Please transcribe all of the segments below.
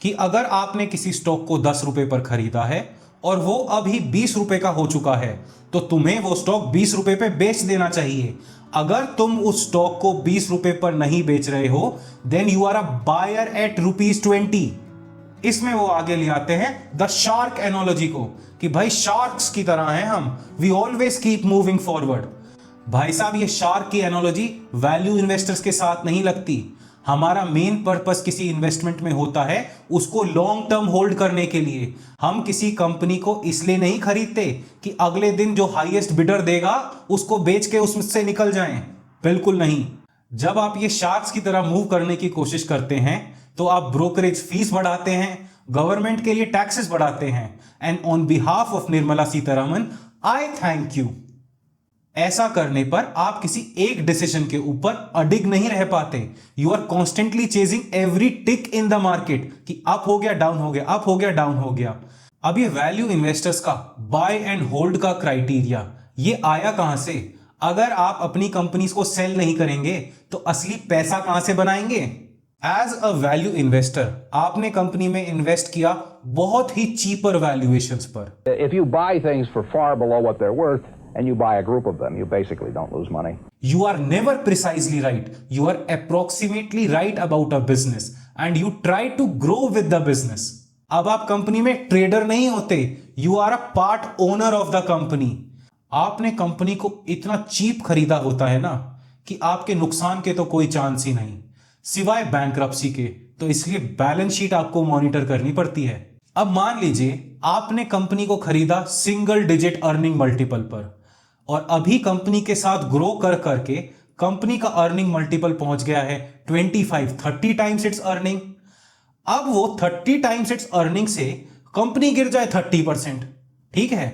कि अगर आपने किसी स्टॉक को 10 रुपए पर खरीदा है और वो अभी 20 रुपए का हो चुका है, तो तुम्हें वो स्टॉक 20 रुपए पे बेच देना चाहिए। अगर तुम उस स्टॉक को 20 रुपए पर नहीं बेच रहे हो, then you are a buyer at ₹20। इसमें वो आगे ले आते हैं द शार्क एनोलॉजी को, कि भाई शार्क्स की तरह हैं हम, we always keep moving forward. भाई साहब, ये शार्क की एनोलॉजी वैल्यू इन्वेस्टर्स के साथ नहीं लगती। हमारा मेन पर्पस किसी इन्वेस्टमेंट में होता है उसको लॉन्ग टर्म होल्ड करने के लिए। हम किसी कंपनी को इसलिए नहीं खरीदते कि अगले दिन जो हाईएस्ट बिडर देगा उसको बेच के उससे निकल जाएं। बिल्कुल नहीं। जब आप ये शार्क्स की तरह मूव करने की कोशिश करते हैं तो आप ब्रोकरेज फीस बढ़ाते हैं, गवर्नमेंट के लिए टैक्सेस बढ़ाते हैं। And on behalf of Nirmala Sitharaman, I thank you. ऐसा करने पर आप किसी एक डिसीजन के ऊपर अडिग नहीं रह पाते। You are constantly chasing every tick in the market कि अप हो गया, डाउन हो गया, अप हो गया, डाउन हो गया। अब ये वैल्यू इन्वेस्टर्स का बाय एंड होल्ड का क्राइटेरिया ये आया कहां से? अगर आप अपनी कंपनीज को सेल नहीं करेंगे तो असली पैसा कहां से बनाएंगे? एज अ वैल्यू इन्वेस्टर आपने कंपनी में इन्वेस्ट किया बहुत ही चीपर वैल्यूएशंस पर। If you buy things for far below what they're worth and you buy a group of them, you basically don't lose money. You are never precisely right. You are approximately right about a business and you try to grow with the business. अब आप company में trader नहीं होते, you are a part owner of the company. आपने company को इतना cheap खरीदा होता है ना कि आपके नुकसान के तो कोई चांस ही नहीं, सिवाय बैंक्रप्सी के। तो इसलिए बैलेंस शीट आपको मॉनिटर करनी पड़ती है। अब मान लीजिए आपने कंपनी को खरीदा सिंगल डिजिट अर्निंग मल्टीपल पर, और अभी कंपनी के साथ ग्रो कर करके कंपनी का अर्निंग मल्टीपल पहुंच गया है 25-30 टाइम्स इट्स अर्निंग। अब वो 30 टाइम्स इट्स अर्निंग से कंपनी गिर जाए 30%, ठीक है,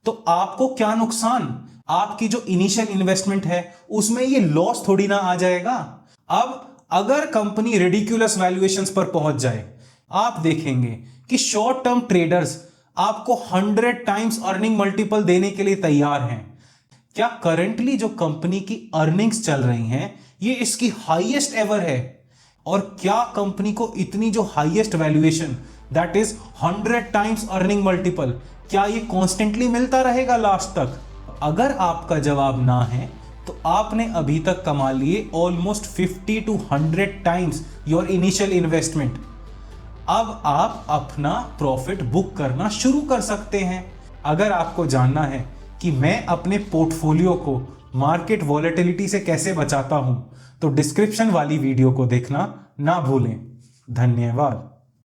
तो आपको क्या नुकसान? आपकी जो इनिशियल इन्वेस्टमेंट है उसमें ये लॉस थोड़ी ना आ जाएगा। अब अगर कंपनी रिडिक्यूलस वैल्यूएशंस पर पहुंच जाए, आप देखेंगे कि शॉर्ट टर्म ट्रेडर्स आपको 100 टाइम्स अर्निंग मल्टीपल देने के लिए तैयार हैं। क्या करंटली जो कंपनी की अर्निंग्स चल रही हैं ये इसकी हाईएस्ट एवर है? और क्या कंपनी को इतनी जो highest valuation that is 100 times earning multiple, क्या ये कॉन्स्टेंटली मिलता रहेगा लास्ट तक? अगर आपका जवाब ना है तो आपने अभी तक कमा लिए almost 50 to 100 times your initial investment. अब आप अपना प्रॉफिट बुक करना शुरू कर सकते हैं। अगर आपको जानना है कि मैं अपने पोर्टफोलियो को मार्केट वॉलेटिलिटी से कैसे बचाता हूं, तो डिस्क्रिप्शन वाली वीडियो को देखना ना भूलें। धन्यवाद।